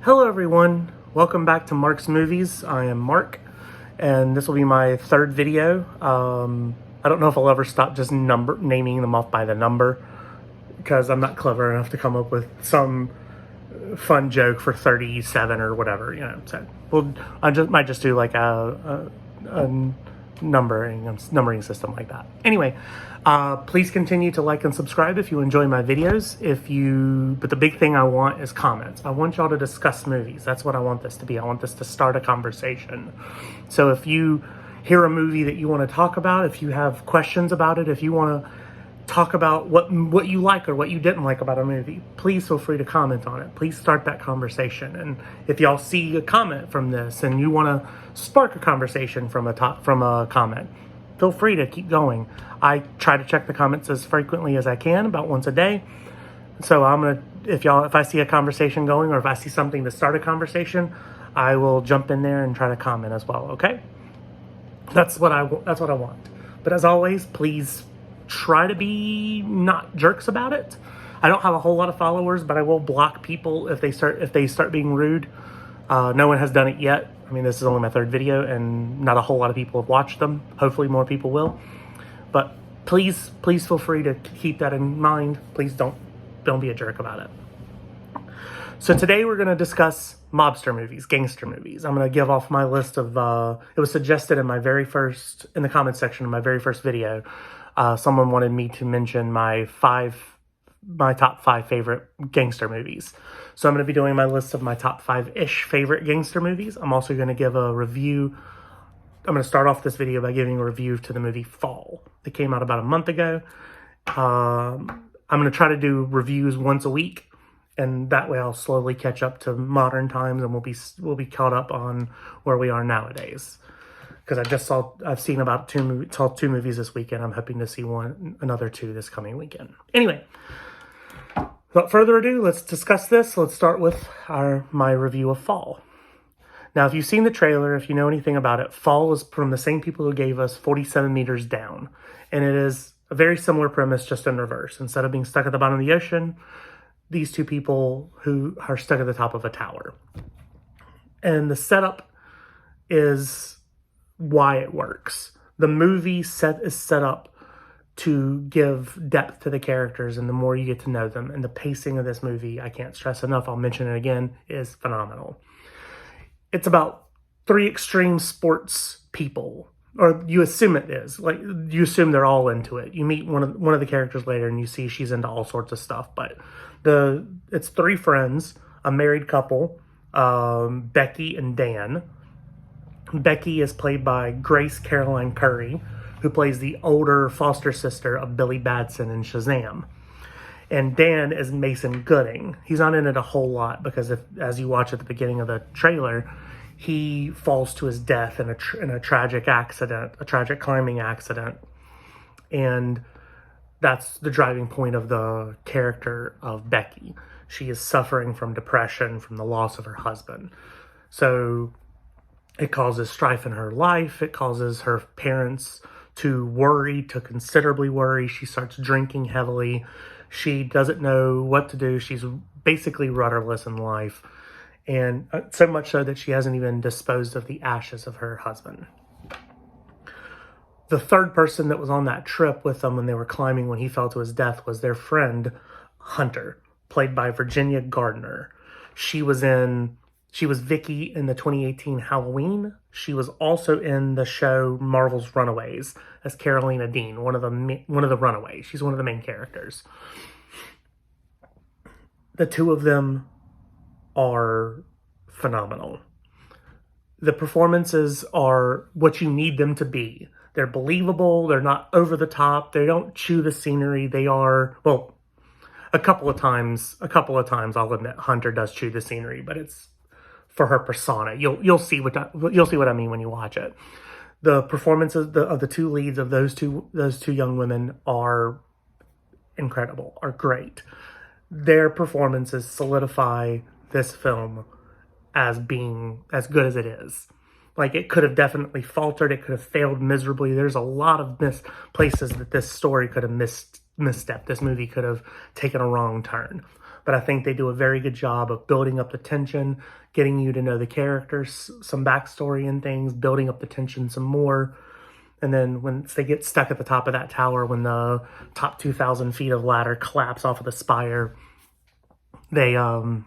Hello everyone, welcome back to Mark's Movies. I am Mark, and this will be my third video. I don't know if I'll ever stop just naming them off by the number, because I'm not clever enough to come up with some fun joke for 37 or whatever, you know. So might just do like a numbering system like that. Anyway, please continue to like and subscribe if you enjoy my videos. But the big thing I want is comments. I want y'all to discuss movies. That's what I want this to be. I want this to start a conversation. So if you hear a movie that you want to talk about, if you have questions about it, if you want to talk about what you like or what you didn't like about a movie, please feel free to comment on it. Please start that conversation. And if y'all see a comment from this and you want to spark a conversation from a comment, feel free to keep going. I try to check the comments as frequently as I can, about once a day. So if I see a conversation going, or if I see something to start a conversation, I will jump in there and try to comment as well. Okay, that's what I want. But as always, please try to be not jerks about it. I don't have a whole lot of followers, but I will block people if they start being rude. No one has done it yet. I mean, this is only my third video, and not a whole lot of people have watched them. Hopefully more people will. But please feel free to keep that in mind. Please don't be a jerk about it. So today we're going to discuss mobster movies, gangster movies. I'm going to give off my list of, it was suggested in the comment section of my very first video. Someone wanted me to mention my top 5 favorite gangster movies. So I'm going to be doing my list of my top 5-ish favorite gangster movies. I'm also going to give a review. I'm going to start off this video by giving a review to the movie Fall. It came out about a month ago. I'm going to try to do reviews once a week, and that way I'll slowly catch up to modern times, and we'll be caught up on where we are nowadays. Because I've seen about two movies this weekend. I'm hoping to see another 2 this coming weekend. Anyway, without further ado, let's discuss this. Let's start with my review of Fall. Now, if you've seen the trailer, if you know anything about it, Fall is from the same people who gave us 47 Meters Down. And it is a very similar premise, just in reverse. Instead of being stuck at the bottom of the ocean, these two people who are stuck at the top of a tower. And the setup is why it works. The movie is set up to give depth to the characters, and the more you get to know them. And the pacing of this movie, I can't stress enough, I'll mention it again, is phenomenal. It's about 3 extreme sports people, or you assume it is. Like, you assume they're all into it. You meet one of the characters later, and you see she's into all sorts of stuff. But it's 3 friends, a married couple, Becky and Dan. Becky is played by Grace Caroline Curry, who plays the older foster sister of Billy Batson in Shazam. And Dan is Mason Gooding. He's not in it a whole lot, because as you watch at the beginning of the trailer, he falls to his death in a tragic climbing accident. And that's the driving point of the character of Becky. She is suffering from depression from the loss of her husband. So it causes strife in her life. It causes her parents to considerably worry. She starts drinking heavily. She doesn't know what to do. She's basically rudderless in life. And so much so that she hasn't even disposed of the ashes of her husband. The third person that was on that trip with them when they were climbing when he fell to his death was their friend, Hunter, played by Virginia Gardner. She was Vicky in the 2018 Halloween. She was also in the show Marvel's Runaways as Carolina Dean, one of the Runaways. She's one of the main characters. The 2 of them are phenomenal. The performances are what you need them to be. They're believable. They're not over the top. They don't chew the scenery. They are, well, a couple of times I'll admit Hunter does chew the scenery, but it's for her persona. You'll see what I mean when you watch it. The performances of the 2 leads of those two young women are incredible, are great. Their performances solidify this film as being as good as it is. Like, it could have definitely faltered. It could have failed miserably. There's a lot of places that this story could have misstepped. This movie could have taken a wrong turn. but I think they do a very good job of building up the tension, getting you to know the characters, some backstory and things, building up the tension some more. And then once they get stuck at the top of that tower, when the top 2,000 feet of ladder collapse off of the spire, they, the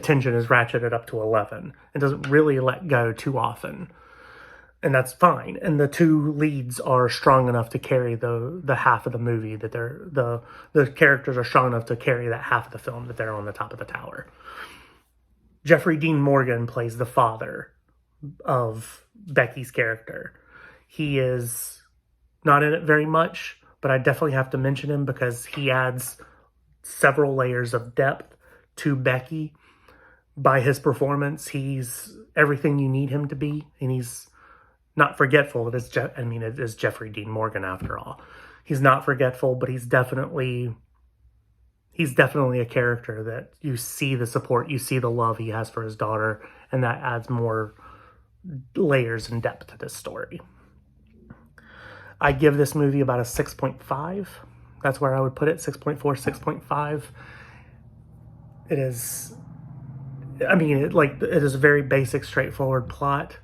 tension is ratcheted up to 11. It doesn't really let go too often. And that's fine. And the two leads are strong enough to carry the half of the movie that the characters are strong enough to carry that half of the film that they're on the top of the tower. Jeffrey Dean Morgan plays the father of Becky's character. He is not in it very much, but I definitely have to mention him because he adds several layers of depth to Becky. By his performance, he's everything you need him to be, and he's not forgetful. It is Jeffrey Dean Morgan after all. He's not forgetful, but he's definitely a character that you see the support, you see the love he has for his daughter, and that adds more layers and depth to this story. I give this movie about a 6.5. That's where I would put it, 6.4, 6.5. It is, it is a very basic, straightforward plot,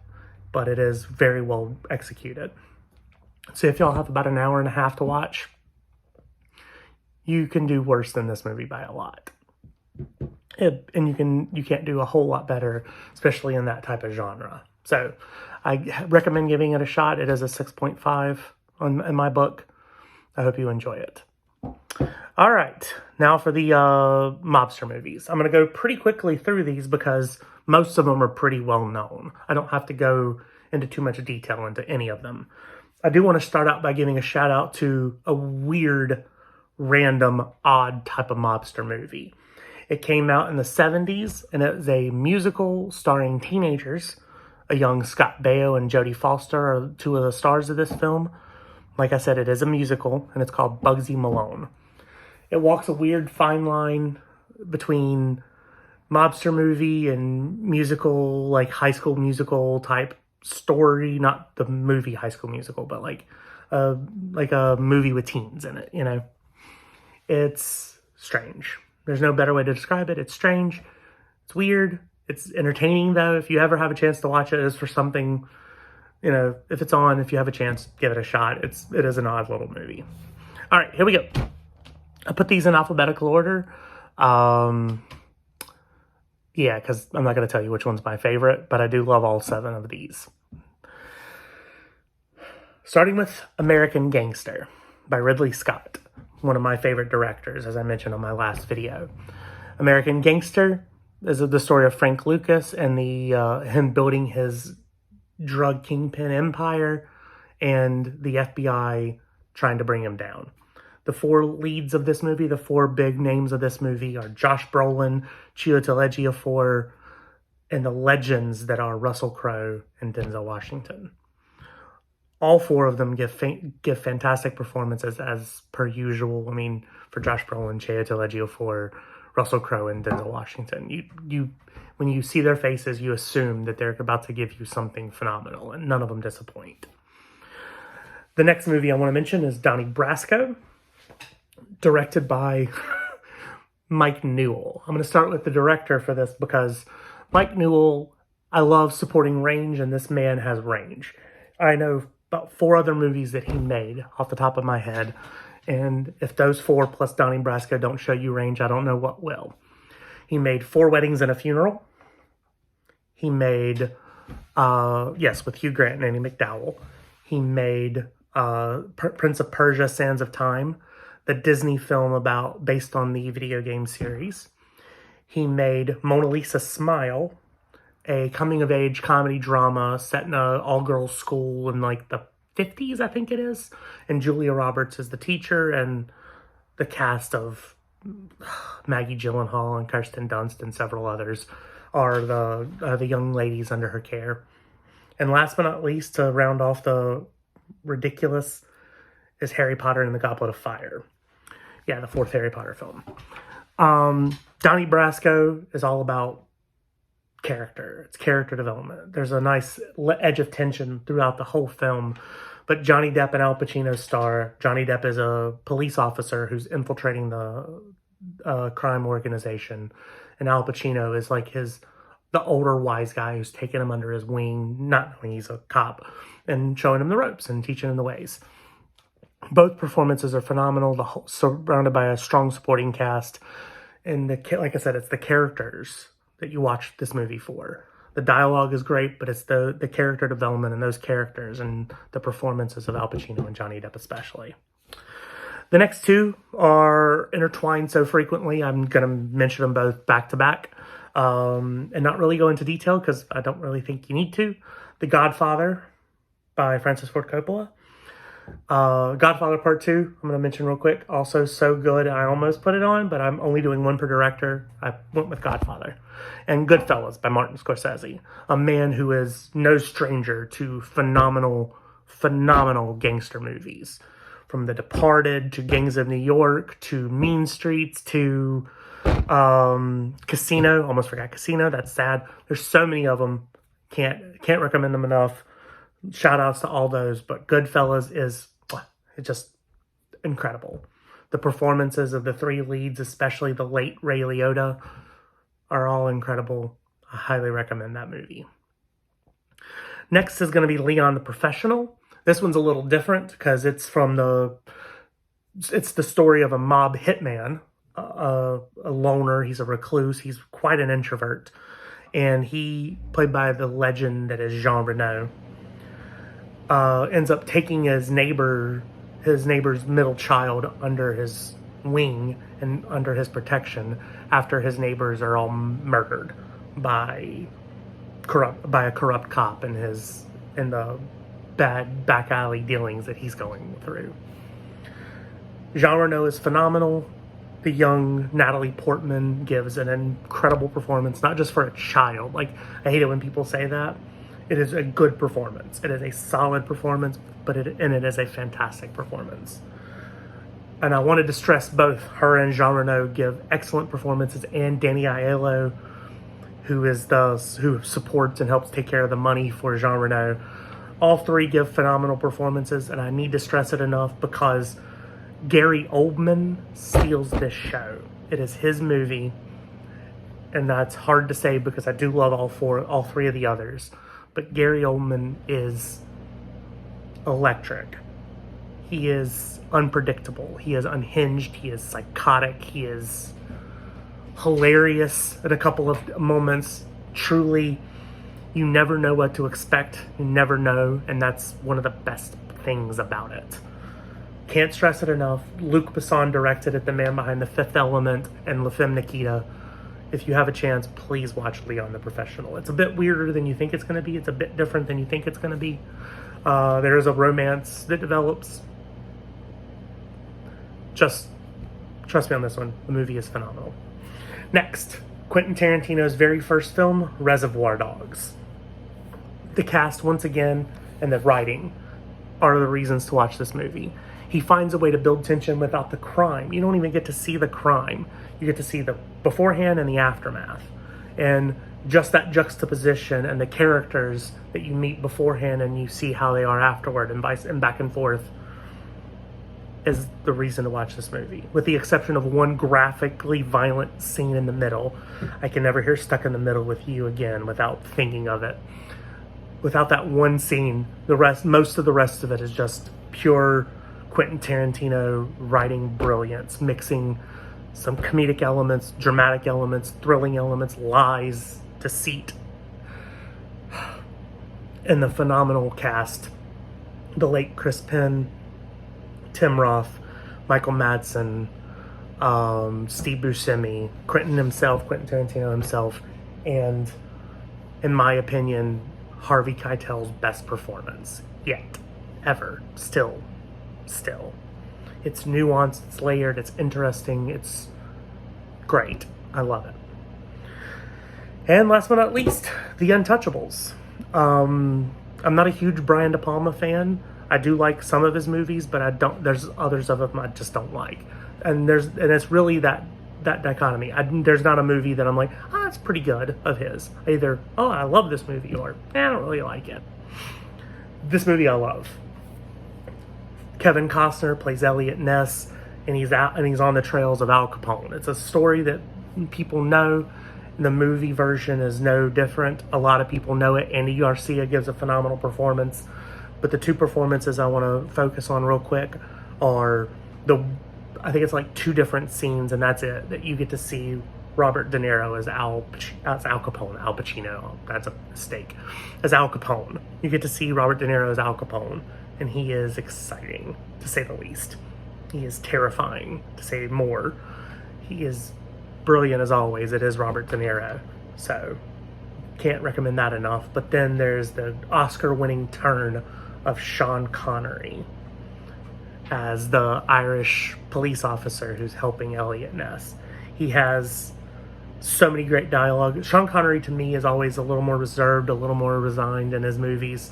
but it is very well executed. So if y'all have about an hour and a half to watch, you can do worse than this movie by a lot. And you can't do a whole lot better, especially in that type of genre. So I recommend giving it a shot. It is a 6.5 in my book. I hope you enjoy it. All right, now for the mobster movies. I'm going to go pretty quickly through these because most of them are pretty well known. I don't have to go into too much detail into any of them. I do want to start out by giving a shout out to a weird, random, odd type of mobster movie. It came out in the 70s, and it was a musical starring teenagers. A young Scott Baio and Jodie Foster are two of the stars of this film. Like I said, it is a musical, and it's called Bugsy Malone. It walks a weird fine line between mobster movie and musical, like High School Musical type story. Not the movie High School Musical, but like a movie with teens in it, you know? It's strange. There's no better way to describe it. It's strange. It's weird. It's entertaining, though. If you ever have a chance to watch it, it's for something, you know, if it's on, if you have a chance, give it a shot. It is an odd little movie. All right, here we go. I put these in alphabetical order. Yeah, because I'm not going to tell you which one's my favorite, but I do love all 7 of these. Starting with American Gangster by Ridley Scott, one of my favorite directors, as I mentioned on my last video. American Gangster is the story of Frank Lucas and him building his drug kingpin empire and the FBI trying to bring him down. The 4 leads of this movie, the 4 big names of this movie are Josh Brolin, Chiwetel Ejiofor, and the legends that are Russell Crowe and Denzel Washington. All 4 of them give fantastic performances as per usual. I mean, for Josh Brolin, Chiwetel Ejiofor, Russell Crowe, and Denzel Washington. When you see their faces, you assume that they're about to give you something phenomenal, and none of them disappoint. The next movie I want to mention is Donnie Brasco, directed by Mike Newell. I'm going to start with the director for this because Mike Newell, I love supporting range, and this man has range. I know about 4 other movies that he made off the top of my head, and if those 4 plus Donnie Brasco don't show you range, I don't know what will. He made 4 Weddings and a Funeral. He made, with Hugh Grant and Annie McDowell. He made Prince of Persia, Sands of Time, the Disney film based on the video game series. He made Mona Lisa Smile, a coming-of-age comedy drama set in an all-girls school in like the 50s, I think it is. And Julia Roberts is the teacher, and the cast of Maggie Gyllenhaal and Kirsten Dunst and several others are the young ladies under her care. And last but not least, to round off the ridiculous, is Harry Potter and the Goblet of Fire. Yeah, the 4th Harry Potter film. Donnie Brasco is all about character. It's character development. There's a nice edge of tension throughout the whole film But Johnny Depp and Al Pacino star. Johnny Depp is a police officer who's infiltrating the crime organization, and Al Pacino is like the older wise guy who's taking him under his wing, not knowing he's a cop, and showing him the ropes and teaching him the ways. Both performances are phenomenal, surrounded by a strong supporting cast. And like I said, it's the characters that you watch this movie for. The dialogue is great, but it's the character development and those characters and the performances of Al Pacino and Johnny Depp especially. The next two are intertwined so frequently, I'm going to mention them both back to back, and not really go into detail because I don't really think you need to. The Godfather by Francis Ford Coppola. Godfather Part 2, I'm going to mention real quick. Also so good, I almost put it on, but I'm only doing one per director. I went with Godfather. And Goodfellas by Martin Scorsese. A man who is no stranger to phenomenal gangster movies. From The Departed, to Gangs of New York, to Mean Streets, to Casino. Almost forgot Casino, that's sad. There's so many of them. Can't recommend them enough. Shout outs to all those, but Goodfellas is just incredible. The performances of the three leads, especially the late Ray Liotta, are all incredible. I highly recommend that movie. Next is going to be Leon the Professional. This one's a little different because it's the story of a mob hitman, a loner. He's a recluse. He's quite an introvert, and he, played by the legend that is Jean Reno, ends up taking his neighbor's middle child under his wing and under his protection after his neighbors are all murdered by a corrupt cop in the bad back alley dealings that he's going through. Jean Reno is phenomenal. The young Natalie Portman gives an incredible performance, not just for a child. Like, I hate it when people say that. It is a good performance. It is a solid performance, it is a fantastic performance. And I wanted to stress both her and Jean Reno give excellent performances, and Danny Aiello, who supports and helps take care of the money for Jean Reno. All three give phenomenal performances, and I need to stress it enough because Gary Oldman steals this show. It is his movie, and that's hard to say because I do love all three of the others. But Gary Oldman is electric. He is unpredictable. He is unhinged. He is psychotic. He is hilarious at a couple of moments. Truly, you never know what to expect. You never know, and that's one of the best things about it. Can't stress it enough. Luc Besson directed it, the man behind The Fifth Element and La Femme Nikita. If you have a chance, please watch Leon the Professional. It's a bit weirder than you think it's going to be. It's a bit different than you think it's going to be. There is a romance that develops. Just trust me on this one. The movie is phenomenal. Next, Quentin Tarantino's very first film, Reservoir Dogs. The cast, once again, and the writing are the reasons to watch this movie. He finds a way to build tension without the crime. You don't even get to see the crime. You get to see the beforehand and the aftermath. And just that juxtaposition and the characters that you meet beforehand and you see how they are afterward and back and forth is the reason to watch this movie. With the exception of one graphically violent scene in the middle. I can never hear Stuck in the Middle with You again without thinking of it. Without that one scene, most of the rest of it is just pure Quentin Tarantino writing brilliance, mixing some comedic elements, dramatic elements, thrilling elements, lies, deceit, and the phenomenal cast. The late Chris Penn, Tim Roth, Michael Madsen, Steve Buscemi, Quentin Tarantino himself, and, in my opinion, Harvey Keitel's best performance yet, ever, still. It's nuanced, it's layered, it's interesting, it's great. I love it. And last but not least, The Untouchables. I'm not a huge Brian De Palma fan. I do like some of his movies, but there's others of them I just don't like. And it's really that dichotomy. There's not a movie that I'm like, it's pretty good of his. I love this movie, or I don't really like it. This movie I love. Kevin Costner plays Elliot Ness, and he's on the trails of Al Capone. It's a story that people know. The movie version is no different. A lot of people know it. Andy Garcia gives a phenomenal performance. But the two performances I want to focus on real quick are I think it's like two different scenes, and that's it, that you get to see Robert De Niro as Al Capone. Al Pacino, that's a mistake. As Al Capone. You get to see Robert De Niro as Al Capone, and he is exciting, to say the least. He is terrifying, to say more. He is brilliant as always. It is Robert De Niro. So, can't recommend that enough. But then there's the Oscar-winning turn of Sean Connery as the Irish police officer who's helping Elliot Ness. He has so many great dialogue. Sean Connery, to me, is always a little more reserved, a little more resigned in his movies.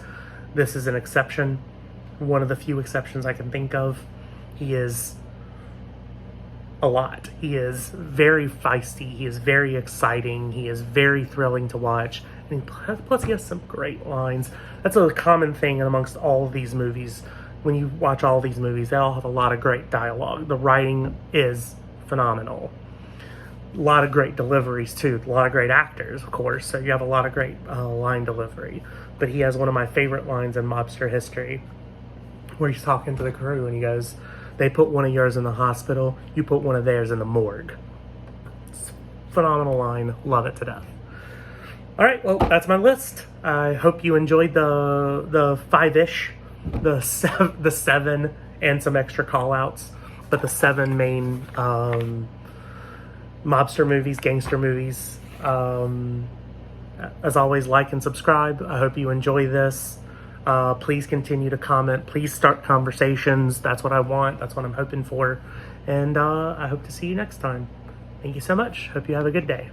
This is an exception. One of the few exceptions I can think of. He is a lot. He is very feisty. He is very exciting. He is very thrilling to watch. And plus he has some great lines. That's a common thing amongst all of these movies. When you watch all these movies, they all have a lot of great dialogue. The writing is phenomenal. A lot of great deliveries too. A lot of great actors, of course. So you have a lot of great line delivery. But he has one of my favorite lines in mobster history, where he's talking to the crew and he goes, "They put one of yours in the hospital, you put one of theirs in the morgue." It's a phenomenal line. Love it to death. All right, well, that's my list. I hope you enjoyed the five-ish, the seven, and some extra call-outs, but the 7 main mobster movies, gangster movies. As always, like and subscribe. I hope you enjoy this. Please continue to comment. Please start conversations. That's what I want. That's what I'm hoping for. And I hope to see you next time. Thank you so much. Hope you have a good day.